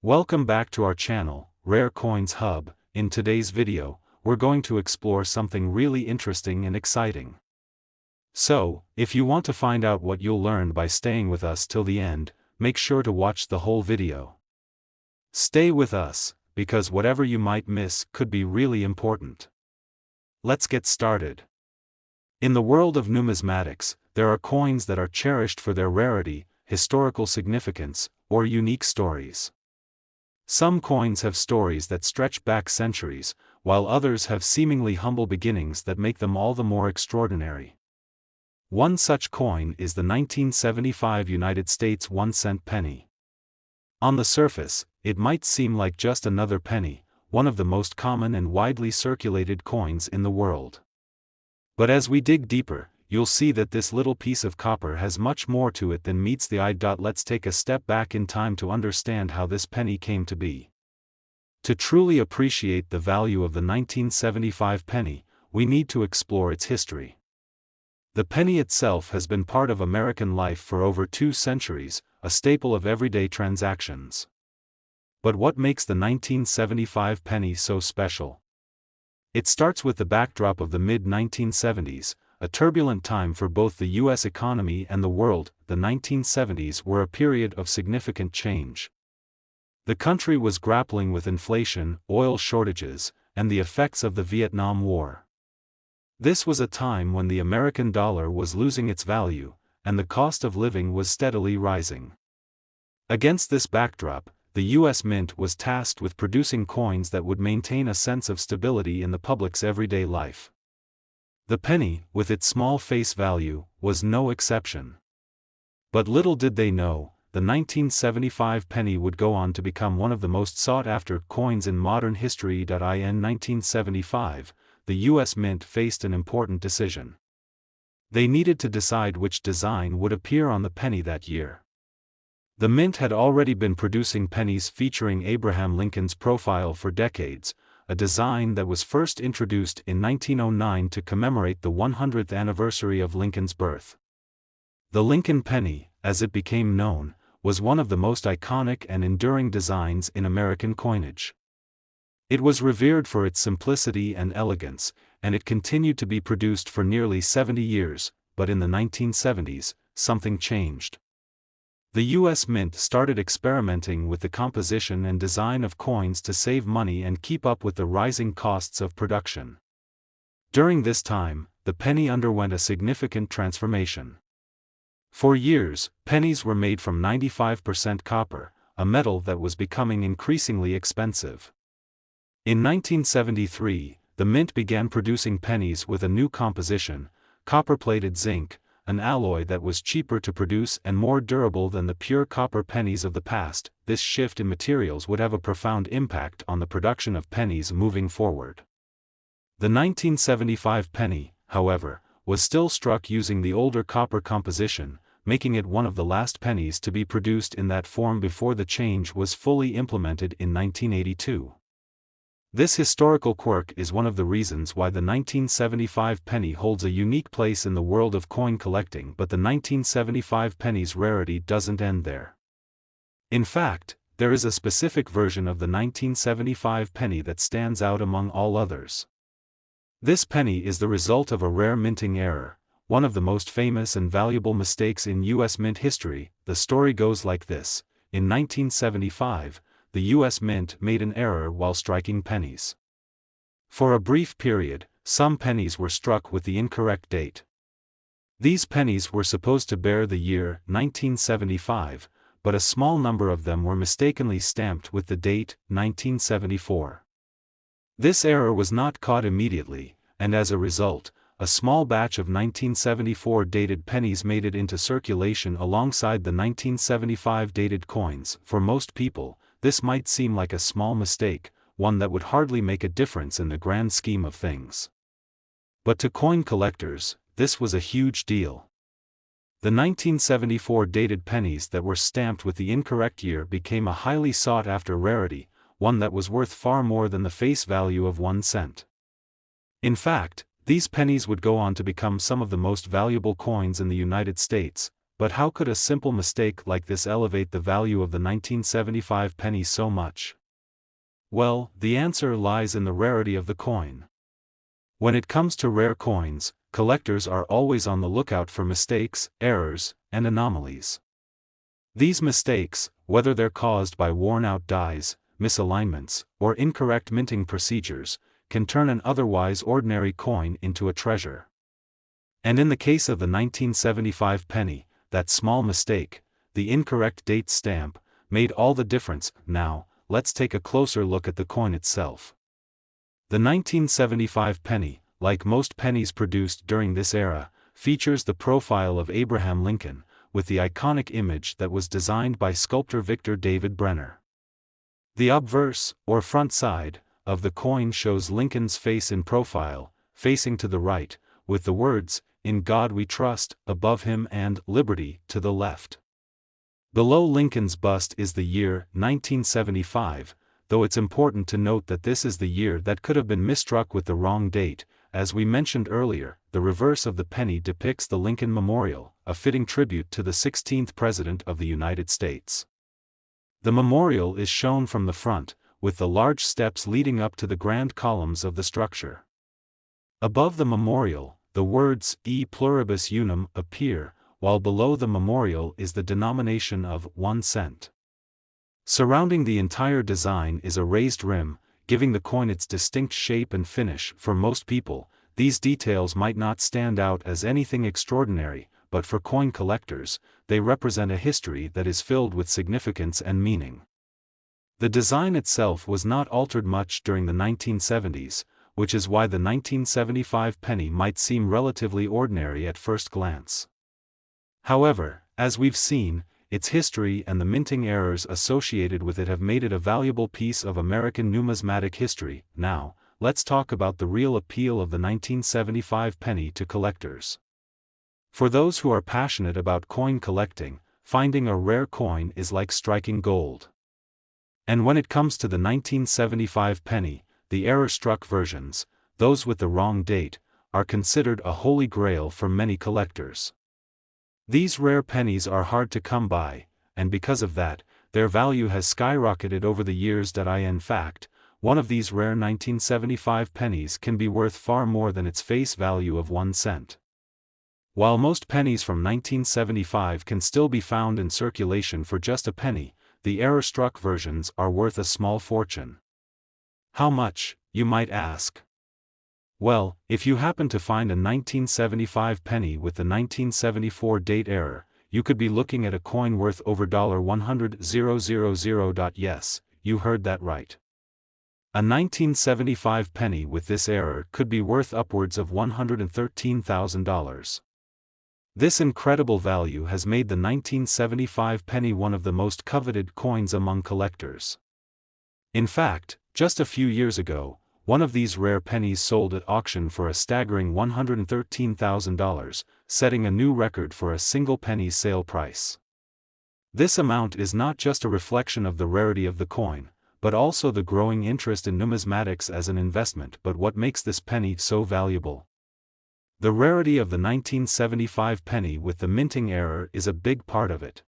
Welcome back to our channel, Rare Coins Hub. In today's video, we're going to explore something really interesting and exciting. So, if you want to find out what you'll learn by staying with us till the end, make sure to watch the whole video. Stay with us, because whatever you might miss could be really important. Let's get started. In the world of numismatics, there are coins that are cherished for their rarity, historical significance, or unique stories. Some coins have stories that stretch back centuries, while others have seemingly humble beginnings that make them all the more extraordinary. One such coin is the 1975 United States 1-cent penny. On the surface, it might seem like just another penny, one of the most common and widely circulated coins in the world. But as we dig deeper, you'll see that this little piece of copper has much more to it than meets the eye. Let's take a step back in time to understand how this penny came to be. To truly appreciate the value of the 1975 penny, we need to explore its history. The penny itself has been part of American life for over 2 centuries, a staple of everyday transactions. But what makes the 1975 penny so special? It starts with the backdrop of the mid-1970s, a turbulent time for both the U.S. economy and the world. The 1970s were a period of significant change. The country was grappling with inflation, oil shortages, and the effects of the Vietnam War. This was a time when the American dollar was losing its value, and the cost of living was steadily rising. Against this backdrop, the U.S. Mint was tasked with producing coins that would maintain a sense of stability in the public's everyday life. The penny, with its small face value, was no exception. But little did they know, the 1975 penny would go on to become one of the most sought-after coins in modern history. In 1975, the U.S. Mint faced an important decision. They needed to decide which design would appear on the penny that year. The Mint had already been producing pennies featuring Abraham Lincoln's profile for decades, a design that was first introduced in 1909 to commemorate the 100th anniversary of Lincoln's birth. The Lincoln penny, as it became known, was one of the most iconic and enduring designs in American coinage. It was revered for its simplicity and elegance, and it continued to be produced for nearly 70 years, but in the 1970s, something changed. The U.S. Mint started experimenting with the composition and design of coins to save money and keep up with the rising costs of production. During this time, the penny underwent a significant transformation. For years, pennies were made from 95% copper, a metal that was becoming increasingly expensive. In 1973, the Mint began producing pennies with a new composition, copper-plated zinc, an alloy that was cheaper to produce and more durable than the pure copper pennies of the past. This shift in materials would have a profound impact on the production of pennies moving forward. The 1975 penny, however, was still struck using the older copper composition, making it one of the last pennies to be produced in that form before the change was fully implemented in 1982. This historical quirk is one of the reasons why the 1975 penny holds a unique place in the world of coin collecting. But the 1975 penny's rarity doesn't end there. In fact, there is a specific version of the 1975 penny that stands out among all others. This penny is the result of a rare minting error, one of the most famous and valuable mistakes in U.S. Mint history. The story goes like this: in 1975, the U.S. Mint made an error while striking pennies. For a brief period, some pennies were struck with the incorrect date. These pennies were supposed to bear the year 1975, but a small number of them were mistakenly stamped with the date 1974. This error was not caught immediately, and as a result, a small batch of 1974 dated pennies made it into circulation alongside the 1975 dated coins. For most people, this might seem like a small mistake, one that would hardly make a difference in the grand scheme of things. But to coin collectors, this was a huge deal. The 1974 dated pennies that were stamped with the incorrect year became a highly sought-after rarity, one that was worth far more than the face value of 1 cent. In fact, these pennies would go on to become some of the most valuable coins in the United States, But how could a simple mistake like this elevate the value of the 1975 penny so much? Well, the answer lies in the rarity of the coin. When it comes to rare coins, collectors are always on the lookout for mistakes, errors, and anomalies. These mistakes, whether they're caused by worn-out dies, misalignments, or incorrect minting procedures, can turn an otherwise ordinary coin into a treasure. And in the case of the 1975 penny, that small mistake, the incorrect date stamp, made all the difference. Now, let's take a closer look at the coin itself. The 1975 penny, like most pennies produced during this era, features the profile of Abraham Lincoln, with the iconic image that was designed by sculptor Victor David Brenner. The obverse, or front side, of the coin shows Lincoln's face in profile, facing to the right, with the words, "In God We Trust," above him and "Liberty" to the left. Below Lincoln's bust is the year 1975, though it's important to note that this is the year that could have been misstruck with the wrong date. As we mentioned earlier, the reverse of the penny depicts the Lincoln Memorial, a fitting tribute to the 16th President of the United States. The memorial is shown from the front, with the large steps leading up to the grand columns of the structure. Above the memorial, the words "E pluribus unum" appear, while below the memorial is the denomination of 1 cent. Surrounding the entire design is a raised rim, giving the coin its distinct shape and finish. For most people, these details might not stand out as anything extraordinary, but for coin collectors, they represent a history that is filled with significance and meaning. The design itself was not altered much during the 1970s, which is why the 1975 penny might seem relatively ordinary at first glance. However, as we've seen, its history and the minting errors associated with it have made it a valuable piece of American numismatic history. Now, let's talk about the real appeal of the 1975 penny to collectors. For those who are passionate about coin collecting, finding a rare coin is like striking gold. And when it comes to the 1975 penny, the error-struck versions, those with the wrong date, are considered a holy grail for many collectors. These rare pennies are hard to come by, and because of that, their value has skyrocketed over the years. In fact, one of these rare 1975 pennies can be worth far more than its face value of 1 cent. While most pennies from 1975 can still be found in circulation for just a penny, the error-struck versions are worth a small fortune. How much, you might ask? Well, if you happen to find a 1975 penny with the 1974 date error, you could be looking at a coin worth over $100,000. Yes, you heard that right. A 1975 penny with this error could be worth upwards of $113,000. This incredible value has made the 1975 penny one of the most coveted coins among collectors. In fact, just a few years ago, one of these rare pennies sold at auction for a staggering $113,000, setting a new record for a single penny's sale price. This amount is not just a reflection of the rarity of the coin, but also the growing interest in numismatics as an investment. But what makes this penny so valuable? The rarity of the 1975 penny with the minting error is a big part of it.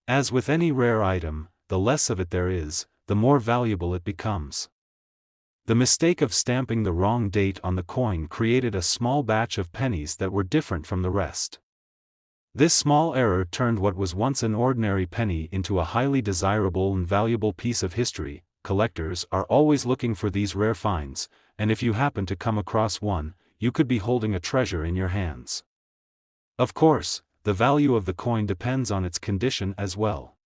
As with any rare item, the less of it there is, the more valuable it becomes. The mistake of stamping the wrong date on the coin created a small batch of pennies that were different from the rest. This small error turned what was once an ordinary penny into a highly desirable and valuable piece of history. Collectors are always looking for these rare finds, and if you happen to come across one, you could be holding a treasure in your hands. Of course, the value of the coin depends on its condition as well.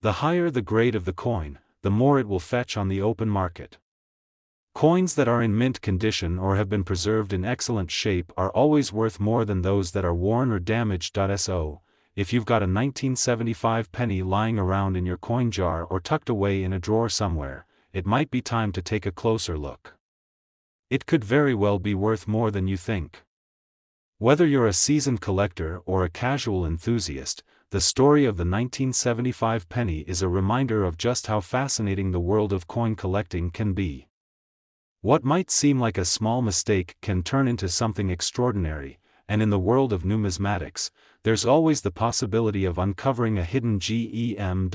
The higher the grade of the coin, the more it will fetch on the open market. Coins that are in mint condition or have been preserved in excellent shape are always worth more than those that are worn or damaged. So, if you've got a 1975 penny lying around in your coin jar or tucked away in a drawer somewhere, it might be time to take a closer look. It could very well be worth more than you think. Whether you're a seasoned collector or a casual enthusiast, the story of the 1975 penny is a reminder of just how fascinating the world of coin collecting can be. What might seem like a small mistake can turn into something extraordinary, and in the world of numismatics, there's always the possibility of uncovering a hidden gem.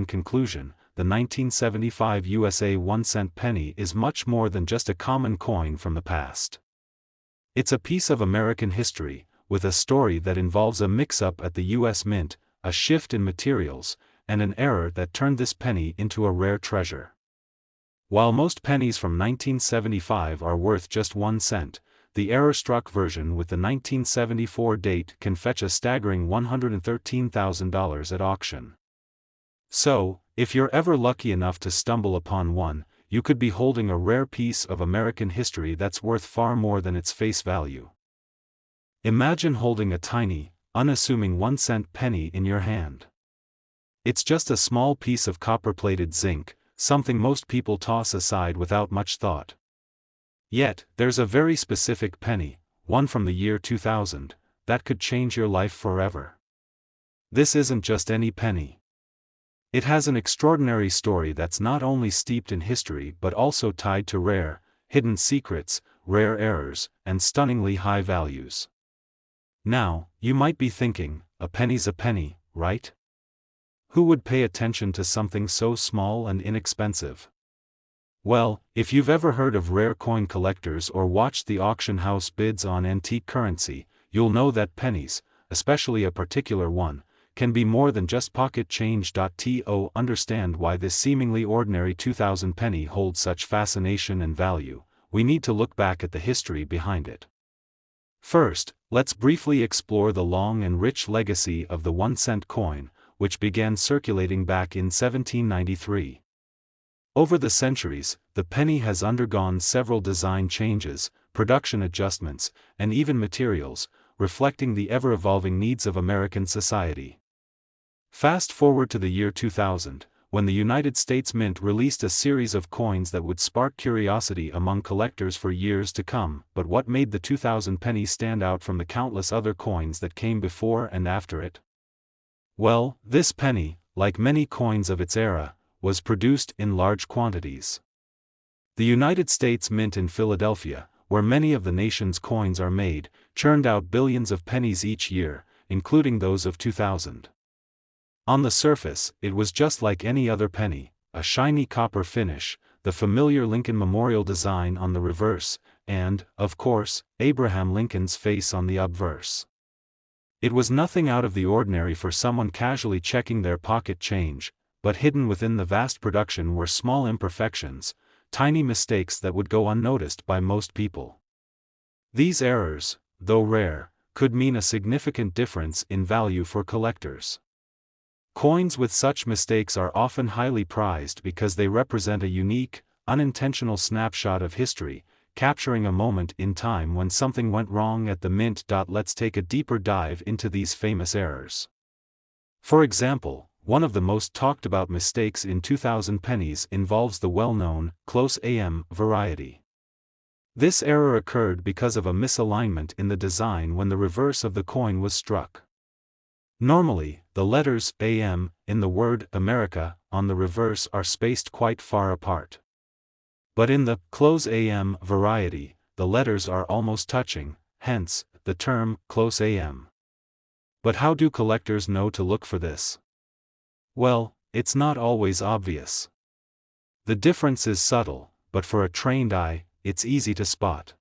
Conclusion: the 1975 USA 1-cent penny is much more than just a common coin from the past. It's a piece of American history, with a story that involves a mix-up at the U.S. Mint, a shift in materials, and an error that turned this penny into a rare treasure. While most pennies from 1975 are worth just 1 cent, the error-struck version with the 1974 date can fetch a staggering $113,000 at auction. So, if you're ever lucky enough to stumble upon one, you could be holding a rare piece of American history that's worth far more than its face value. Imagine holding a tiny, unassuming 1-cent penny in your hand. It's just a small piece of copper-plated zinc, something most people toss aside without much thought. Yet, there's a very specific penny, one from the year 2000, that could change your life forever. This isn't just any penny. It has an extraordinary story that's not only steeped in history but also tied to rare, hidden secrets, rare errors, and stunningly high values. Now, you might be thinking, a penny's a penny, right? Who would pay attention to something so small and inexpensive? Well, if you've ever heard of rare coin collectors or watched the auction house bids on antique currency, you'll know that pennies, especially a particular one, can be more than just pocket change. To understand why this seemingly ordinary 2000 penny holds such fascination and value, we need to look back at the history behind it. First, let's briefly explore the long and rich legacy of the 1-cent coin, which began circulating back in 1793. Over the centuries, the penny has undergone several design changes, production adjustments, and even materials, reflecting the ever-evolving needs of American society. Fast forward to the year 2000, when the United States Mint released a series of coins that would spark curiosity among collectors for years to come. But what made the 2000 penny stand out from the countless other coins that came before and after it? Well, this penny, like many coins of its era, was produced in large quantities. The United States Mint in Philadelphia, where many of the nation's coins are made, churned out billions of pennies each year, including those of 2000. On the surface, it was just like any other penny, a shiny copper finish, the familiar Lincoln Memorial design on the reverse, and, of course, Abraham Lincoln's face on the obverse. It was nothing out of the ordinary for someone casually checking their pocket change, but hidden within the vast production were small imperfections, tiny mistakes that would go unnoticed by most people. These errors, though rare, could mean a significant difference in value for collectors. Coins with such mistakes are often highly prized because they represent a unique, unintentional snapshot of history, capturing a moment in time when something went wrong at the mint. Let's take a deeper dive into these famous errors. For example, one of the most talked about mistakes in 2000 pennies involves the well-known, close AM variety. This error occurred because of a misalignment in the design when the reverse of the coin was struck. Normally, the letters AM in the word America on the reverse are spaced quite far apart. But in the close AM variety, the letters are almost touching, hence, the term close AM. But how do collectors know to look for this? Well, it's not always obvious. The difference is subtle, but for a trained eye, it's easy to spot.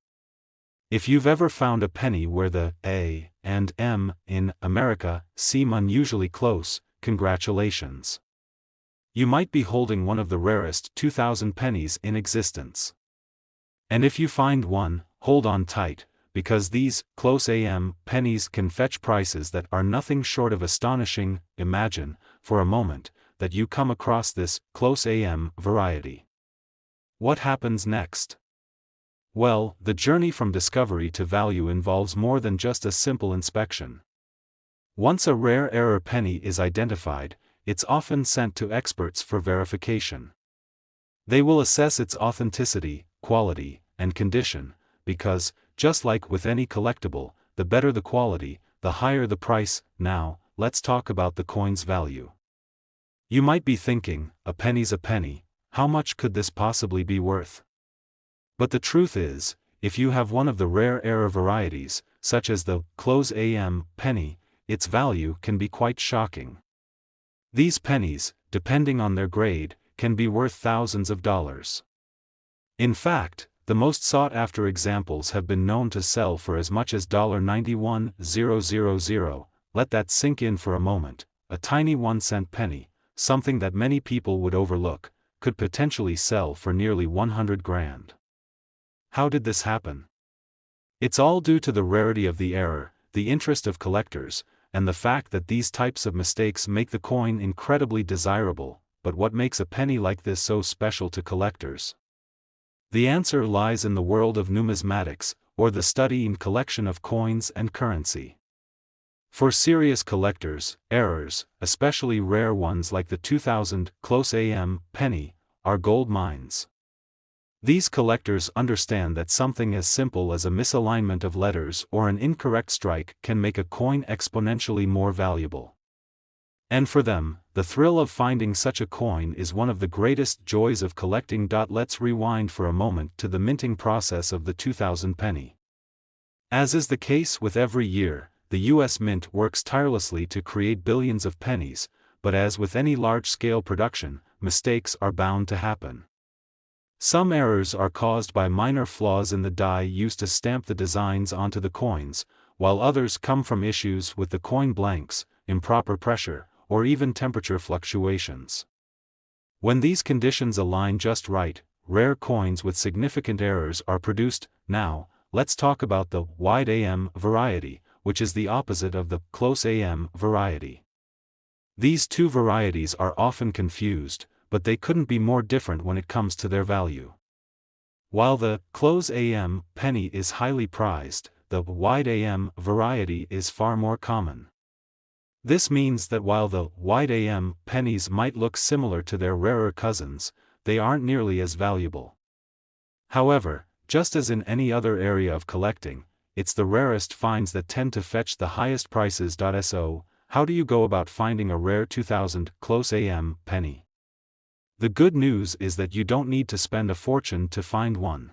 If you've ever found a penny where the A and M in America seem unusually close, congratulations. You might be holding one of the rarest 2000 pennies in existence. And if you find one, hold on tight, because these close AM pennies can fetch prices that are nothing short of astonishing. Imagine, for a moment, that you come across this close AM variety. What happens next? Well, the journey from discovery to value involves more than just a simple inspection. Once a rare error penny is identified, it's often sent to experts for verification. They will assess its authenticity, quality, and condition, because, just like with any collectible, the better the quality, the higher the price. Now, let's talk about the coin's value. You might be thinking, a penny's a penny, how much could this possibly be worth? But the truth is, if you have one of the rare error varieties, such as the *am penny, its value can be quite shocking. These pennies, depending on their grade, can be worth thousands of dollars. In fact, the most sought-after examples have been known to sell for as much as $91,000. Let that sink in for a moment. A tiny 1-cent penny, something that many people would overlook, could potentially sell for nearly 100 grand. How did this happen? It's all due to the rarity of the error, the interest of collectors, and the fact that these types of mistakes make the coin incredibly desirable. But what makes a penny like this so special to collectors? The answer lies in the world of numismatics, or the study and collection of coins and currency. For serious collectors, errors, especially rare ones like the 2000 am penny, are gold mines. These collectors understand that something as simple as a misalignment of letters or an incorrect strike can make a coin exponentially more valuable. And for them, the thrill of finding such a coin is one of the greatest joys of collecting. Let's rewind for a moment to the minting process of the 2000 penny. As is the case with every year, the U.S. Mint works tirelessly to create billions of pennies, but as with any large-scale production, mistakes are bound to happen. Some errors are caused by minor flaws in the die used to stamp the designs onto the coins, while others come from issues with the coin blanks, improper pressure, or even temperature fluctuations. When these conditions align just right, rare coins with significant errors are produced. Now, let's talk about the wide AM variety, which is the opposite of the close AM variety. These two varieties are often confused, but they couldn't be more different when it comes to their value. While the close AM penny is highly prized, the wide AM variety is far more common. This means that while the wide AM pennies might look similar to their rarer cousins, they aren't nearly as valuable. However, just as in any other area of collecting, it's the rarest finds that tend to fetch the highest prices. So, how do you go about finding a rare 2000 am penny? The good news is that you don't need to spend a fortune to find one.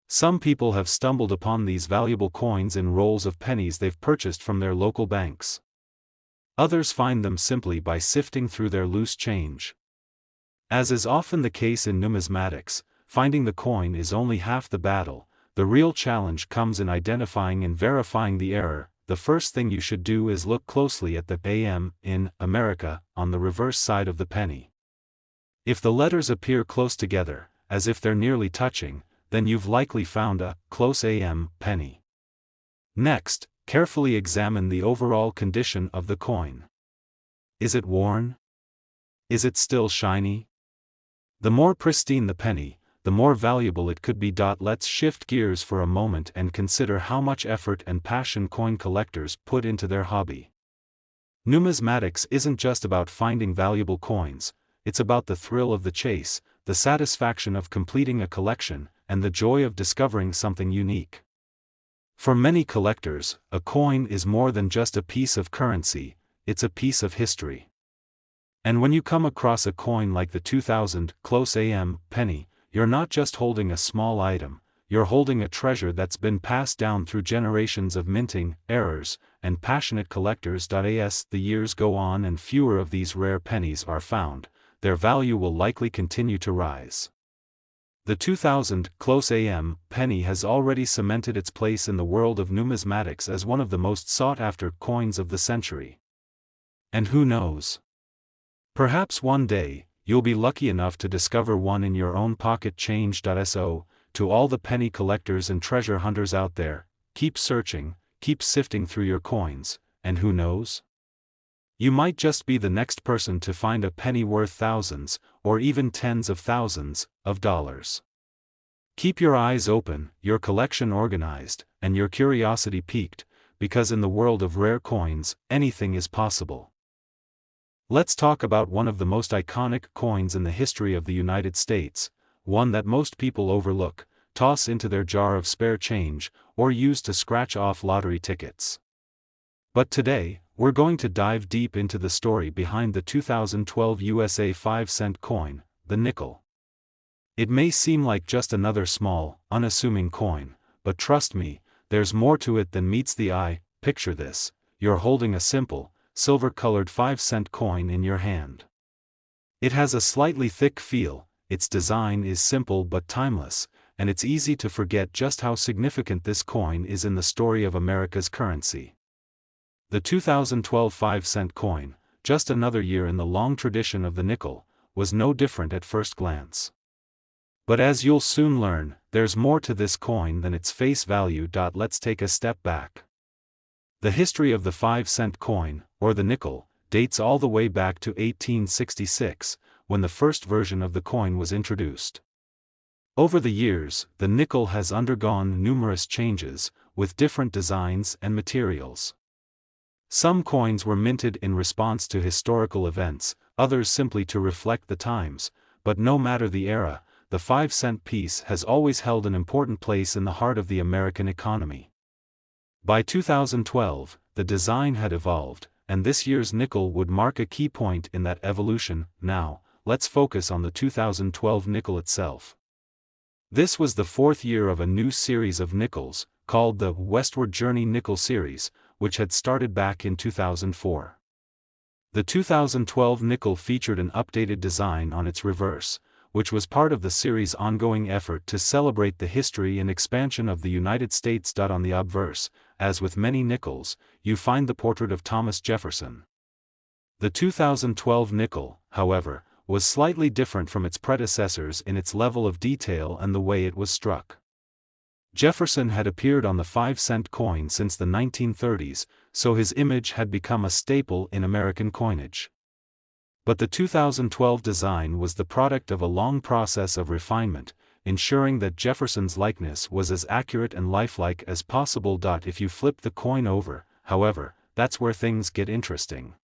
Some people have stumbled upon these valuable coins in rolls of pennies they've purchased from their local banks. Others find them simply by sifting through their loose change. As is often the case in numismatics, finding the coin is only half the battle. The real challenge comes in identifying and verifying the error. The first thing you should do is look closely at the AM in America on the reverse side of the penny. If the letters appear close together, as if they're nearly touching, then you've likely found a close AM penny. Next, carefully examine the overall condition of the coin. Is it worn? Is it still shiny? The more pristine the penny, the more valuable it could be. Let's shift gears for a moment and consider how much effort and passion coin collectors put into their hobby. Numismatics isn't just about finding valuable coins, it's about the thrill of the chase, the satisfaction of completing a collection, and the joy of discovering something unique. For many collectors, a coin is more than just a piece of currency, it's a piece of history. And when you come across a coin like the 2000 am penny, you're not just holding a small item, you're holding a treasure that's been passed down through generations of minting, errors, and passionate collectors. As the years go on and fewer of these rare pennies are found, their value will likely continue to rise. The 2000 am penny has already cemented its place in the world of numismatics as one of the most sought-after coins of the century. And who knows? Perhaps one day, you'll be lucky enough to discover one in your own pocket change. So, to all the penny collectors and treasure hunters out there, keep searching, keep sifting through your coins, and who knows? You might just be the next person to find a penny worth thousands, or even tens of thousands, of dollars. Keep your eyes open, your collection organized, and your curiosity piqued, because in the world of rare coins, anything is possible. Let's talk about one of the most iconic coins in the history of the United States, one that most people overlook, toss into their jar of spare change, or use to scratch off lottery tickets. But today, we're going to dive deep into the story behind the 2012 USA 5-cent coin, the nickel. It may seem like just another small, unassuming coin, but trust me, there's more to it than meets the eye. Picture this: you're holding a simple, silver-colored 5-cent coin in your hand. It has a slightly thick feel, its design is simple but timeless, and it's easy to forget just how significant this coin is in the story of America's currency. The 2012 5-cent coin, just another year in the long tradition of the nickel, was no different at first glance. But as you'll soon learn, there's more to this coin than its face value. Let's take a step back. The history of the 5-cent coin, or the nickel, dates all the way back to 1866, when the first version of the coin was introduced. Over the years, the nickel has undergone numerous changes, with different designs and materials. Some coins were minted in response to historical events, others simply to reflect the times, but no matter the era, the 5-cent piece has always held an important place in the heart of the American economy. By 2012, the design had evolved, and this year's nickel would mark a key point in that evolution. Now, let's focus on the 2012 nickel itself. This was the fourth year of a new series of nickels, called the Westward Journey Nickel Series, which had started back in 2004. The 2012 nickel featured an updated design on its reverse, which was part of the series' ongoing effort to celebrate the history and expansion of the United States. On the obverse, as with many nickels, you find the portrait of Thomas Jefferson. The 2012 nickel, however, was slightly different from its predecessors in its level of detail and the way it was struck. Jefferson had appeared on the 5-cent coin since the 1930s, so his image had become a staple in American coinage. But the 2012 design was the product of a long process of refinement, ensuring that Jefferson's likeness was as accurate and lifelike as possible. If you flip the coin over, however, that's where things get interesting.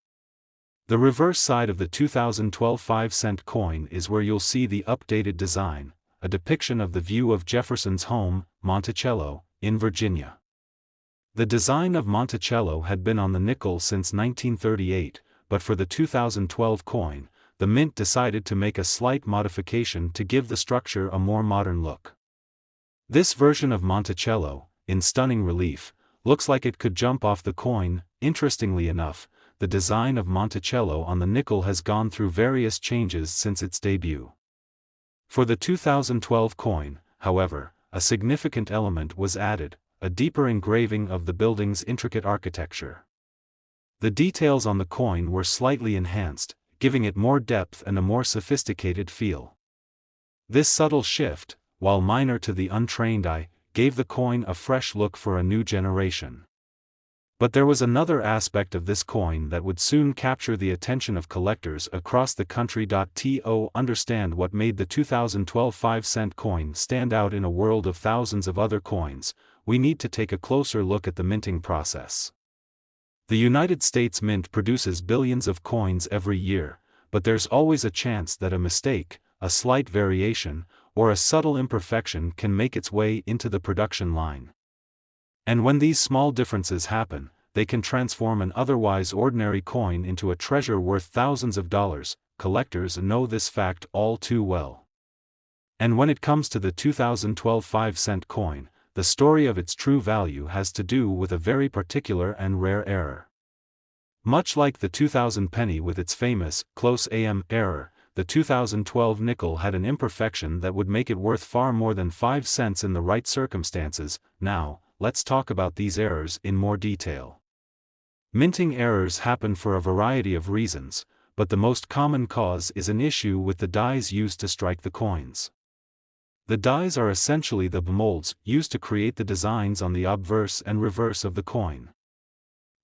The reverse side of the 2012 5-cent coin is where you'll see the updated design, a depiction of the view of Jefferson's home, Monticello, in Virginia. The design of Monticello had been on the nickel since 1938, but for the 2012 coin, the mint decided to make a slight modification to give the structure a more modern look. This version of Monticello, in stunning relief, looks like it could jump off the coin. Interestingly enough, the design of Monticello on the nickel has gone through various changes since its debut. For the 2012 coin, however, a significant element was added: a deeper engraving of the building's intricate architecture. The details on the coin were slightly enhanced, giving it more depth and a more sophisticated feel. This subtle shift, while minor to the untrained eye, gave the coin a fresh look for a new generation. But there was another aspect of this coin that would soon capture the attention of collectors across the country. To understand what made the 2012 5-cent coin stand out in a world of thousands of other coins, we need to take a closer look at the minting process. The United States Mint produces billions of coins every year, but there's always a chance that a mistake, a slight variation, or a subtle imperfection can make its way into the production line. And when these small differences happen, they can transform an otherwise ordinary coin into a treasure worth thousands of dollars. Collectors know this fact all too well. And when it comes to the 2012 5-cent coin, the story of its true value has to do with a very particular and rare error. Much like the 2000 penny with its famous, close AM error, the 2012 nickel had an imperfection that would make it worth far more than 5 cents in the right circumstances. Now, let's talk about these errors in more detail. Minting errors happen for a variety of reasons, but the most common cause is an issue with the dies used to strike the coins. The dies are essentially the molds used to create the designs on the obverse and reverse of the coin.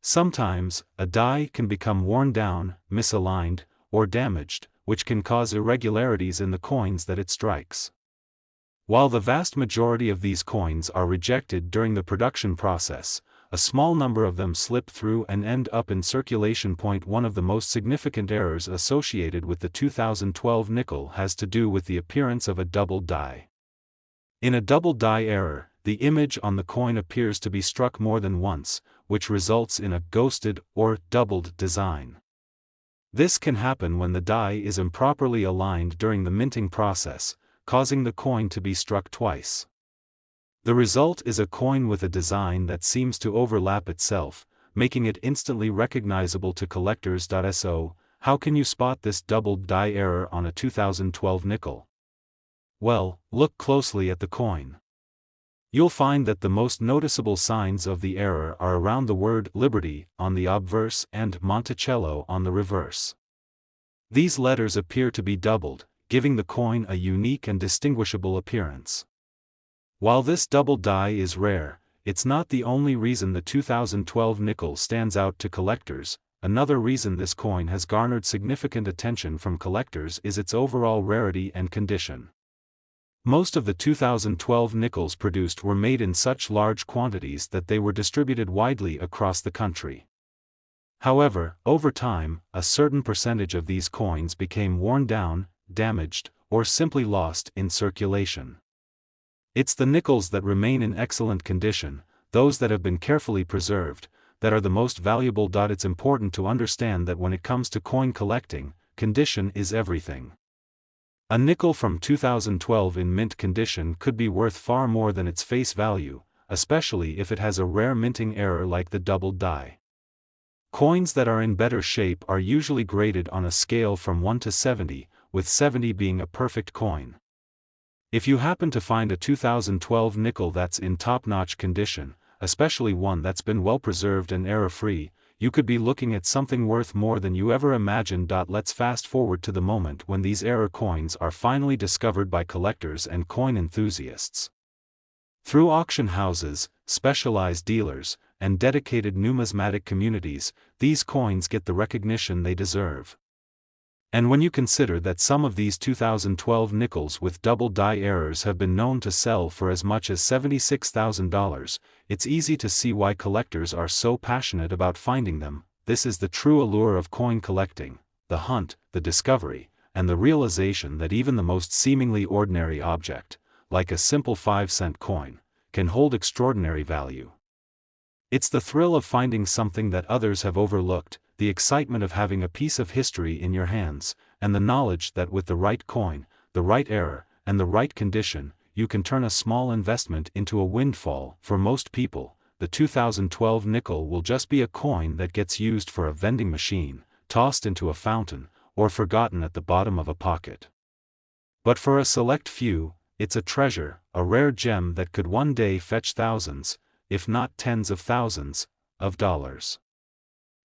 Sometimes, a die can become worn down, misaligned, or damaged, which can cause irregularities in the coins that it strikes. While the vast majority of these coins are rejected during the production process, a small number of them slip through and end up in circulation. One of the most significant errors associated with the 2012 nickel has to do with the appearance of a double die. In a double die error, the image on the coin appears to be struck more than once, which results in a ghosted or doubled design. This can happen when the die is improperly aligned during the minting process, causing the coin to be struck twice. The result is a coin with a design that seems to overlap itself, making it instantly recognizable to collectors. So, how can you spot this doubled die error on a 2012 nickel? Well, look closely at the coin. You'll find that the most noticeable signs of the error are around the word Liberty on the obverse and Monticello on the reverse. These letters appear to be doubled, giving the coin a unique and distinguishable appearance. While this double die is rare, it's not the only reason the 2012 nickel stands out to collectors. Another reason this coin has garnered significant attention from collectors is its overall rarity and condition. Most of the 2012 nickels produced were made in such large quantities that they were distributed widely across the country. However, over time, a certain percentage of these coins became worn down, damaged, or simply lost in circulation. It's the nickels that remain in excellent condition, those that have been carefully preserved, that are the most valuable. It's important to understand that when it comes to coin collecting, condition is everything. A nickel from 2012 in mint condition could be worth far more than its face value, especially if it has a rare minting error like the doubled die. Coins that are in better shape are usually graded on a scale from 1 to 70, with 70 being a perfect coin. If you happen to find a 2012 nickel that's in top-notch condition, especially one that's been well preserved and error-free, you could be looking at something worth more than you ever imagined. Let's fast forward to the moment when these error coins are finally discovered by collectors and coin enthusiasts. Through auction houses, specialized dealers, and dedicated numismatic communities, these coins get the recognition they deserve. And when you consider that some of these 2012 nickels with double die errors have been known to sell for as much as $76,000, it's easy to see why collectors are so passionate about finding them. This is the true allure of coin collecting: the hunt, the discovery, and the realization that even the most seemingly ordinary object, like a simple 5-cent coin, can hold extraordinary value. It's the thrill of finding something that others have overlooked, the excitement of having a piece of history in your hands, and the knowledge that with the right coin, the right error, and the right condition, you can turn a small investment into a windfall. For most people, the 2012 nickel will just be a coin that gets used for a vending machine, tossed into a fountain, or forgotten at the bottom of a pocket. But for a select few, it's a treasure, a rare gem that could one day fetch thousands, if not tens of thousands, of dollars.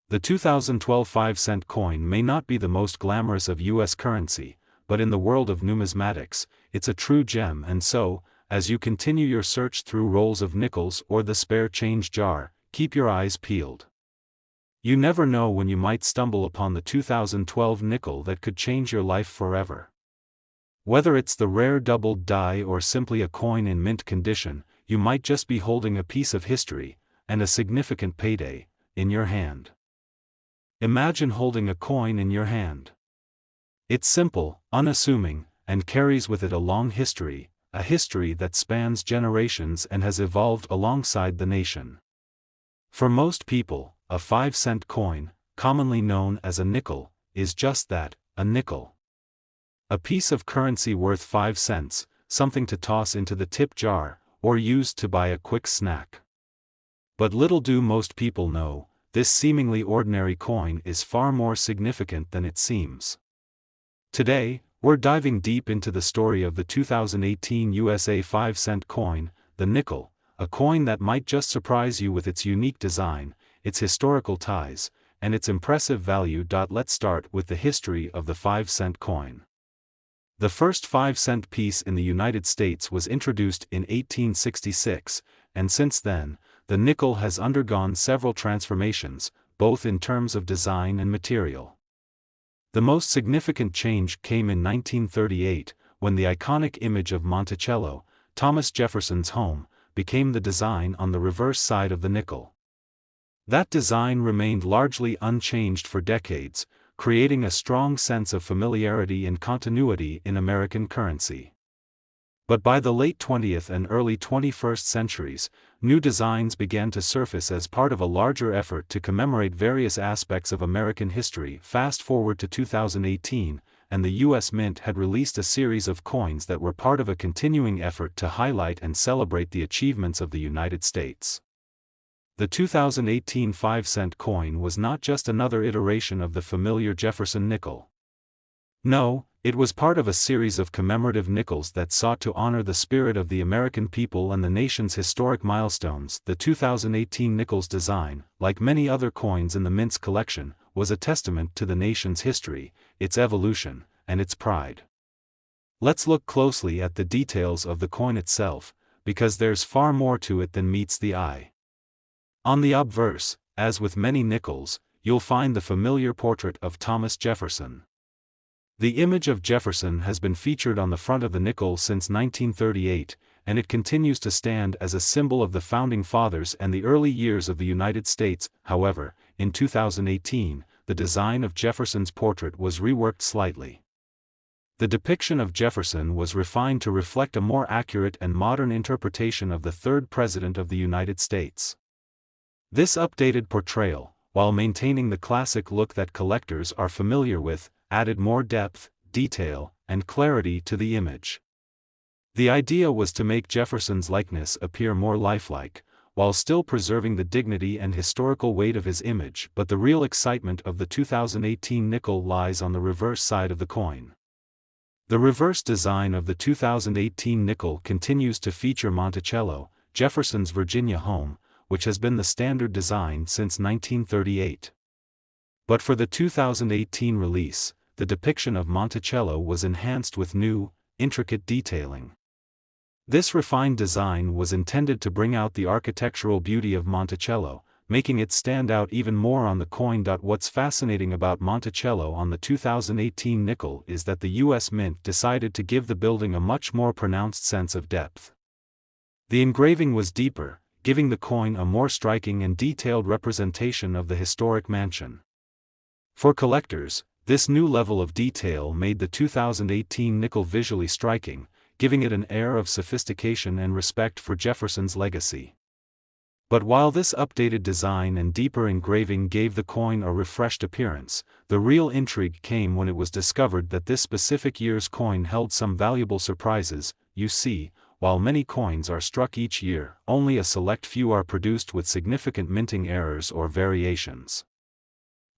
The 2012 5-cent coin may not be the most glamorous of U.S. currency, but in the world of numismatics, it's a true gem. And so, as you continue your search through rolls of nickels or the spare change jar, keep your eyes peeled. You never know when you might stumble upon the 2012 nickel that could change your life forever. Whether it's the rare doubled die or simply a coin in mint condition, you might just be holding a piece of history, and a significant payday, in your hand. Imagine holding a coin in your hand. It's simple, unassuming, and carries with it a long history, a history that spans generations and has evolved alongside the nation. For most people, a 5-cent coin, commonly known as a nickel, is just that, a nickel. A piece of currency worth 5 cents, something to toss into the tip jar, or used to buy a quick snack. But little do most people know, this seemingly ordinary coin is far more significant than it seems. Today, we're diving deep into the story of the 2018 USA 5-cent coin, the nickel, a coin that might just surprise you with its unique design, its historical ties, and its impressive value. Let's start with the history of the 5-cent coin. The first 5-cent piece in the United States was introduced in 1866, and since then, the nickel has undergone several transformations, both in terms of design and material. The most significant change came in 1938, when the iconic image of Monticello, Thomas Jefferson's home, became the design on the reverse side of the nickel. That design remained largely unchanged for decades, creating a strong sense of familiarity and continuity in American currency. But by the late 20th and early 21st centuries, new designs began to surface as part of a larger effort to commemorate various aspects of American history. Fast forward to 2018, and the U.S. Mint had released a series of coins that were part of a continuing effort to highlight and celebrate the achievements of the United States. The 2018 5-cent coin was not just another iteration of the familiar Jefferson nickel. No, it was part of a series of commemorative nickels that sought to honor the spirit of the American people and the nation's historic milestones. The 2018 nickel's design, like many other coins in the Mint's collection, was a testament to the nation's history, its evolution, and its pride. Let's look closely at the details of the coin itself, because there's far more to it than meets the eye. On the obverse, as with many nickels, you'll find the familiar portrait of Thomas Jefferson. The image of Jefferson has been featured on the front of the nickel since 1938, and it continues to stand as a symbol of the Founding Fathers and the early years of the United States. However, in 2018, the design of Jefferson's portrait was reworked slightly. The depiction of Jefferson was refined to reflect a more accurate and modern interpretation of the third President of the United States. This updated portrayal, while maintaining the classic look that collectors are familiar with, added more depth, detail, and clarity to the image. The idea was to make Jefferson's likeness appear more lifelike, while still preserving the dignity and historical weight of his image. But the real excitement of the 2018 nickel lies on the reverse side of the coin. The reverse design of the 2018 nickel continues to feature Monticello, Jefferson's Virginia home, which has been the standard design since 1938. But for the 2018 release, the depiction of Monticello was enhanced with new, intricate detailing. This refined design was intended to bring out the architectural beauty of Monticello, making it stand out even more on the coin. What's fascinating about Monticello on the 2018 nickel is that the U.S. Mint decided to give the building a much more pronounced sense of depth. The engraving was deeper, giving the coin a more striking and detailed representation of the historic mansion. For collectors, this new level of detail made the 2018 nickel visually striking, giving it an air of sophistication and respect for Jefferson's legacy. But while this updated design and deeper engraving gave the coin a refreshed appearance, the real intrigue came when it was discovered that this specific year's coin held some valuable surprises. You see, while many coins are struck each year, only a select few are produced with significant minting errors or variations.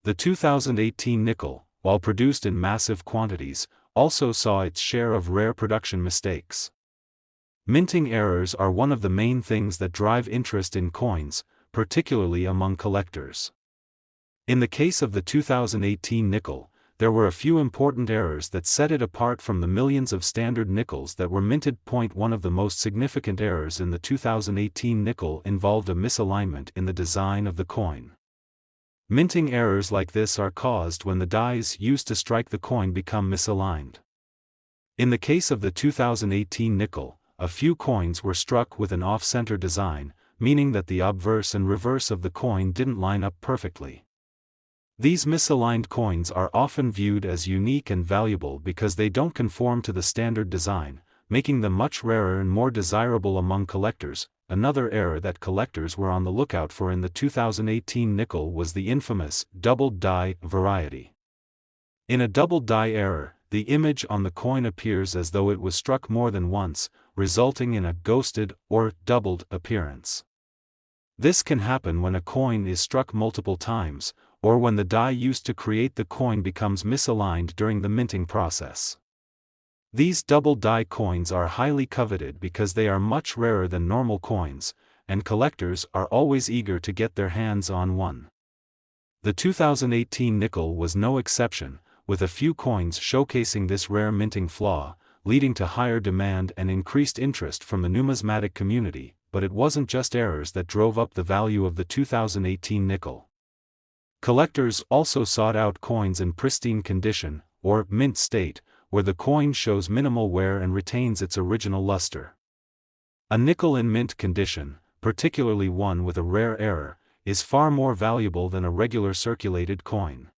The 2018 nickel, while produced in massive quantities, also saw its share of rare production mistakes. Minting errors are one of the main things that drive interest in coins, particularly among collectors. In the case of the 2018 nickel, there were a few important errors that set it apart from the millions of standard nickels that were minted. One of the most significant errors in the 2018 nickel involved a misalignment in the design of the coin. Minting errors like this are caused when the dies used to strike the coin become misaligned. In the case of the 2018 nickel, a few coins were struck with an off-center design, meaning that the obverse and reverse of the coin didn't line up perfectly. These misaligned coins are often viewed as unique and valuable because they don't conform to the standard design, making them much rarer and more desirable among collectors. Another error that collectors were on the lookout for in the 2018 nickel was the infamous doubled die variety. In a doubled die error, the image on the coin appears as though it was struck more than once, resulting in a ghosted or doubled appearance. This can happen when a coin is struck multiple times, or when the die used to create the coin becomes misaligned during the minting process. These double die coins are highly coveted because they are much rarer than normal coins, and collectors are always eager to get their hands on one. The 2018 nickel was no exception, with a few coins showcasing this rare minting flaw, leading to higher demand and increased interest from the numismatic community. But it wasn't just errors that drove up the value of the 2018 nickel. Collectors also sought out coins in pristine condition, or mint state, where the coin shows minimal wear and retains its original luster. A nickel in mint condition, particularly one with a rare error, is far more valuable than a regular circulated coin.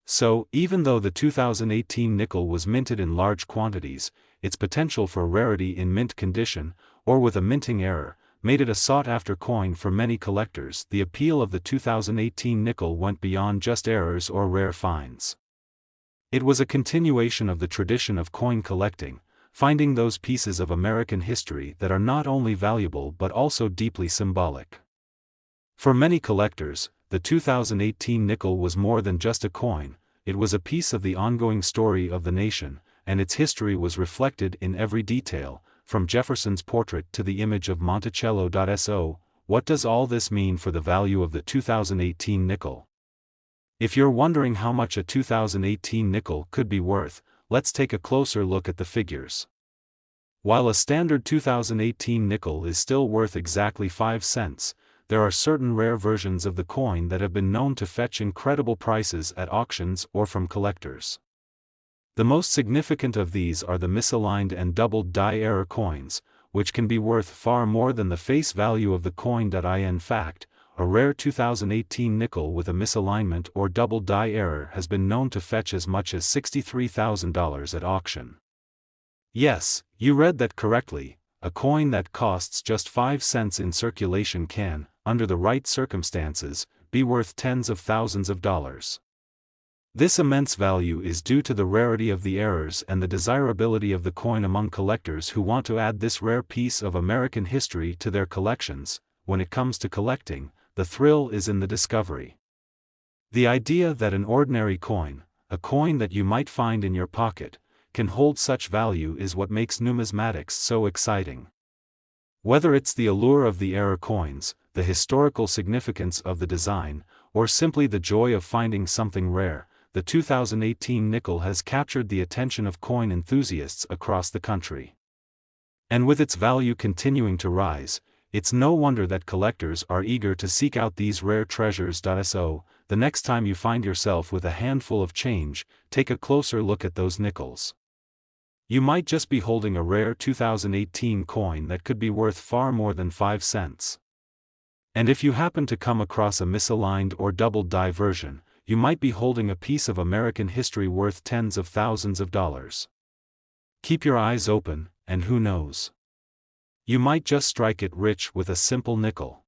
So, even though the 2018 nickel was minted in large quantities, its potential for rarity in mint condition, or with a minting error, made it a sought-after coin for many collectors. The appeal of the 2018 nickel went beyond just errors or rare finds. It was a continuation of the tradition of coin collecting, finding those pieces of American history that are not only valuable but also deeply symbolic. For many collectors, the 2018 nickel was more than just a coin, it was a piece of the ongoing story of the nation, and its history was reflected in every detail, from Jefferson's portrait to the image of Monticello. What does all this mean for the value of the 2018 nickel? If you're wondering how much a 2018 nickel could be worth, let's take a closer look at the figures. While a standard 2018 nickel is still worth exactly 5 cents, there are certain rare versions of the coin that have been known to fetch incredible prices at auctions or from collectors. The most significant of these are the misaligned and doubled die error coins, which can be worth far more than the face value of the coin. In fact, a rare 2018 nickel with a misalignment or double die error has been known to fetch as much as $63,000 at auction. Yes, you read that correctly, a coin that costs just 5 cents in circulation can, under the right circumstances, be worth tens of thousands of dollars. This immense value is due to the rarity of the errors and the desirability of the coin among collectors who want to add this rare piece of American history to their collections. When it comes to collecting, the thrill is in the discovery. The idea that an ordinary coin, a coin that you might find in your pocket, can hold such value is what makes numismatics so exciting. Whether it's the allure of the error coins, the historical significance of the design, or simply the joy of finding something rare, the 2018 nickel has captured the attention of coin enthusiasts across the country. And with its value continuing to rise, it's no wonder that collectors are eager to seek out these rare treasures. So, the next time you find yourself with a handful of change, take a closer look at those nickels. You might just be holding a rare 2018 coin that could be worth far more than 5 cents. And if you happen to come across a misaligned or doubled die version, you might be holding a piece of American history worth tens of thousands of dollars. Keep your eyes open, and who knows? You might just strike it rich with a simple nickel.